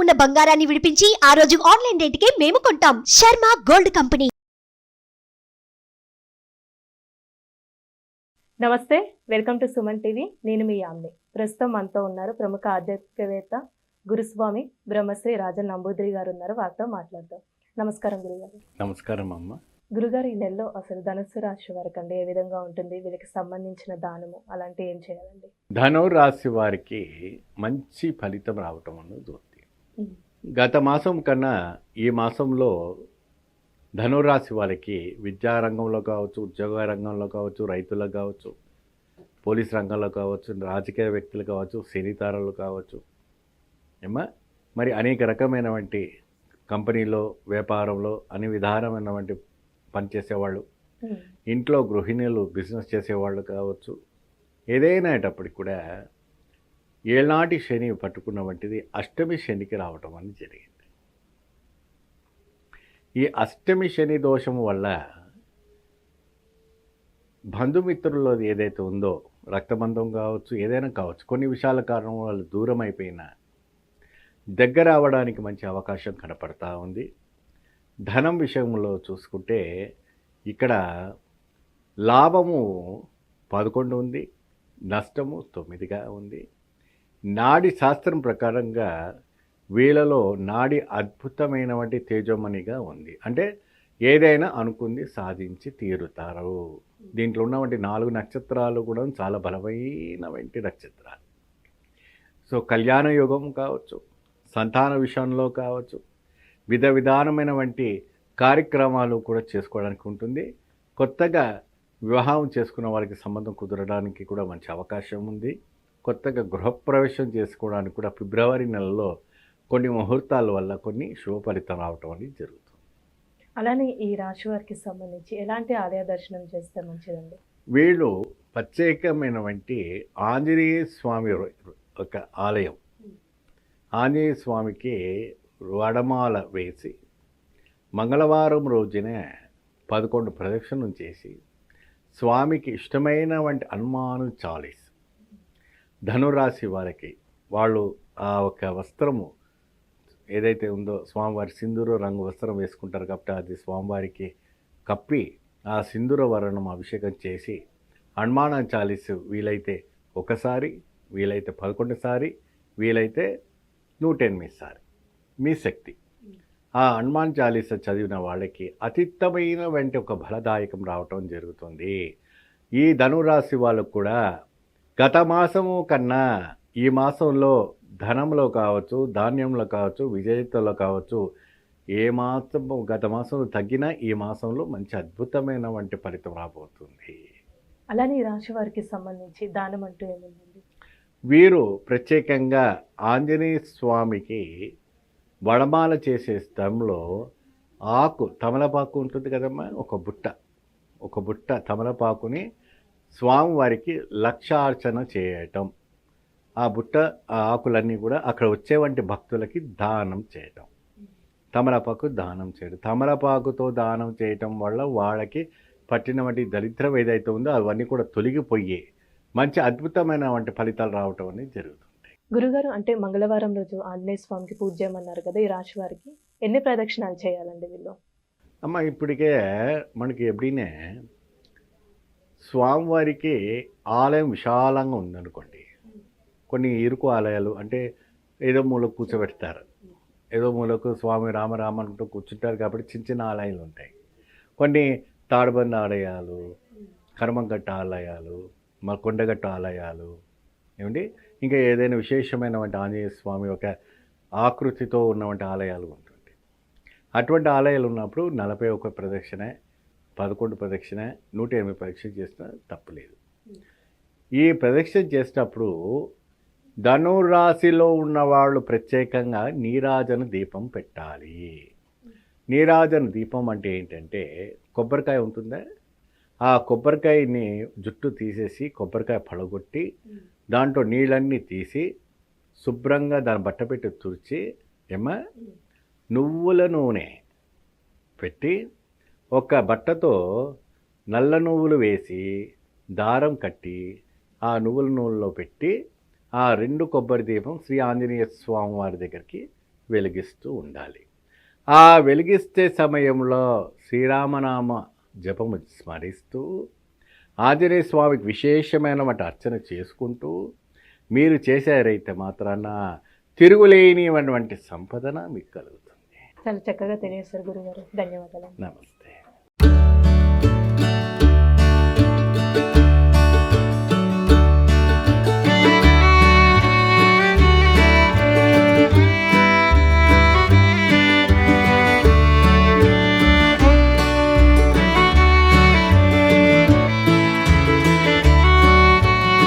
ఉన్న బంగారాన్ని విడిపించి ఆ రోజు ఆన్లైన్ రేటుకే మేము కొంటాం. Sharma gold company. నమస్తే, వెల్కమ్ టు సుమన్ టీవీ. నేను మీ యామ్ని. ప్రస్తుతం మనతో ఉన్నారు ప్రముఖ ఆధ్యాత్మికవేత్త గురుస్వామి బ్రహ్మశ్రీ రాజన్ నంబూద్రి గారు ఉన్నారు. వారితో మాట్లాడదాం. నమస్కారం గురుగారు. నమస్కారం అమ్మ. గురుగారు, ఈ నెలలో అసలు ధనుసు రాశి వారికి అండి ఏ విధంగా ఉంటుంది? వీళ్ళకి సంబంధించిన దానము అలాంటి ఏం చేయాలండి? ధనురాశి వారికి మంచి ఫలితం రావటం అన్నది ఉంది. గత మాసం కన్నా ఈ మాసంలో ధనురాశి వారికి విద్యారంగంలో కావచ్చు, ఉద్యోగ రంగంలో కావచ్చు, రైతులకు కావచ్చు, పోలీస్ రంగంలో కావచ్చు, రాజకీయ వ్యక్తులు కావచ్చు, సినీతారలు కావచ్చు, మరి అనేక రకమైనటువంటి కంపెనీలో, వ్యాపారంలో అన్ని విధానమైనటువంటి పనిచేసేవాళ్ళు, ఇంట్లో గృహిణులు, బిజినెస్ చేసేవాళ్ళు కావచ్చు, ఏదైనాటప్పటికి కూడా ఏనాటి శని పట్టుకున్న వంటిది అష్టమి శనికి రావటం అనేది జరిగింది. ఈ అష్టమి శని దోషం వల్ల బంధుమిత్రుల్లో ఏదైతే ఉందో, రక్తబంధం కావచ్చు, ఏదైనా కావచ్చు, కొన్ని విషయాల కారణం వాళ్ళు దూరం అయిపోయినా దగ్గర అవ్వడానికి మంచి అవకాశం కనపడతా ఉంది. ధనం విషయంలో చూసుకుంటే ఇక్కడ లాభము 11 ఉంది, నష్టము 9గా ఉంది. నాడి శాస్త్రం ప్రకారంగా వీళ్ళలో నాడి అద్భుతమైనటువంటి తేజోమణిగా ఉంది. అంటే ఏదైనా అనుకుంది సాధించి తీరుతారు. దీంట్లో ఉన్నటువంటి 4 నక్షత్రాలు కూడా చాలా బలమైనటువంటి నక్షత్రాలు. సో కళ్యాణ యోగం కావచ్చు, సంతాన విషయంలో కావచ్చు, విధానమైనటువంటి కార్యక్రమాలు కూడా చేసుకోవడానికి ఉంటుంది. కొత్తగా వివాహం చేసుకున్న వాళ్ళకి సంబంధం కుదరడానికి కూడా మంచి అవకాశం ఉంది. కొత్తగా గృహప్రవేశం చేసుకోవడానికి కూడా ఫిబ్రవరి నెలలో కొన్ని ముహూర్తాల వల్ల కొన్ని శుభ ఫలితం రావటం అనేది జరుగుతుంది. అలానే ఈ రాశి వారికి సంబంధించి ఎలాంటి ఆలయ దర్శనం చేస్తే మంచిదండి? వీళ్ళు ప్రత్యేకమైనటువంటి ఆంజనేయ స్వామి ఒక ఆలయం, ఆంజనేయ స్వామికి వడమాల వేసి మంగళవారం రోజునే 11 ప్రదక్షిణం చేసి స్వామికి ఇష్టమైనటువంటి హనుమాను చాలీస్, ధనురాశి వారికి వాళ్ళు ఆ ఒక వస్త్రము ఏదైతే ఉందో, స్వామివారి సింధూర రంగు వస్త్రం వేసుకుంటారు కాబట్టి అది స్వామివారికి కప్పి ఆ సింధూర వర్ణం అభిషేకం చేసి హనుమాన్ చాలీస్ వీలైతే ఒకసారి, వీలైతే 11 సారి, వీలైతే 108 సారి మీ శక్తి ఆ హనుమాన్ చాలీస చదివిన వాళ్ళకి అతీతమైన వెంట ఒక ఫలదాయకం రావటం జరుగుతుంది. ఈ ధనురాశి వాళ్ళకు కూడా గత మాసము కన్నా ఈ మాసంలో ధనంలో కావచ్చు, ధాన్యంలో కావచ్చు, విజేతలో కావచ్చు, ఏ మాసం గత మాసంలో తగ్గినా ఈ మాసంలో మంచి అద్భుతమైన వంటి ఫలితం రాబోతుంది. అలానే ఈ రాశి వారికి సంబంధించి దానం అంటూ ఏముందండి? వీరు ప్రత్యేకంగా ఆంజనేయ స్వామికి వడమాల చేసే స్థలంలో ఆకు, తమలపాకు ఉంటుంది కదమ్మా, ఒక బుట్ట తమలపాకుని స్వామివారికి లక్షార్చన చేయటం, ఆ బుట్ట ఆ ఆకులన్నీ కూడా అక్కడ వచ్చేవంటి భక్తులకి దానం చేయటం, తమలపాకు దానం చేయడం. తమలపాకుతో దానం చేయటం వల్ల వాళ్ళకి పట్టినటువంటి దరిద్రం ఏదైతే ఉందో అవన్నీ కూడా తొలగిపోయి మంచి అద్భుతమైన వంటి ఫలితాలు రావటం అనేది జరుగుతుంది. గురుగారు, అంటే మంగళవారం రోజు ఆంజనేయ స్వామికి పూజ చేయమన్నారు కదా, ఈ రాశి వారికి ఎన్ని ప్రదక్షిణాలు చేయాలండి వీళ్ళు? అమ్మ, ఇప్పటికే మనకి ఎప్పుడైనా స్వామివారికి ఆలయం విశాలంగా ఉందనుకోండి, కొన్ని ఇరుకు ఆలయాలు అంటే ఏదో మూలకు కూర్చోబెడతారు, ఏదో మూలకు స్వామి రామరామ అంటూ కూర్చుంటారు కాబట్టి చిన్న చిన్న ఆలయాలు ఉంటాయి. కొన్ని తాడుబంద ఆలయాలు, కర్మంగట్ట ఆలయాలు, మా కొండగట్ట ఆలయాలు, ఏమండి ఇంకా ఏదైనా విశేషమైనటువంటి ఆంజనేయ స్వామి ఒక ఆకృతితో ఉన్నటువంటి ఆలయాలు ఉంటుంది. అటువంటి ఆలయాలు ఉన్నప్పుడు 41 ప్రదక్షిణ, 11 ప్రదక్షిణ, 108 ప్రదక్షిణ చేసినా తప్పులేదు. ఈ ప్రదక్షిణ చేసేటప్పుడు ధనురాశిలో ఉన్నవాళ్ళు ప్రత్యేకంగా నీరాజన దీపం పెట్టాలి. నీరాజన దీపం అంటే ఏంటంటే కొబ్బరికాయ ఉంటుందా, ఆ కొబ్బరికాయని జుట్టు తీసేసి కొబ్బరికాయ పడగొట్టి దాంట్లో నీళ్ళన్నీ తీసి శుభ్రంగా దాని బట్ట పెట్టి తుడిచి నువ్వుల నూనె పెట్టి ఒక బట్టతో నల్ల నువ్వులు వేసి దారం కట్టి ఆ నువ్వుల నూనెలో పెట్టి ఆ 2 కొబ్బరి దీపం శ్రీ ఆంజనేయ స్వామి వారి దగ్గరికి వెలిగిస్తూ ఉండాలి. ఆ వెలిగిస్తే సమయంలో శ్రీరామనామ జపము స్మరిస్తూ ఆంజనేయ స్వామికి విశేషమైనటువంటి అర్చన చేసుకుంటూ మీరు చేశారైతే మాత్రాన తిరుగులేనిటువంటి సంపదన మీకు కలుగుతుంది. చాలా చక్కగా తెలియజేశారు గురుగారు. ధన్యవాదాలు. నమస్తే.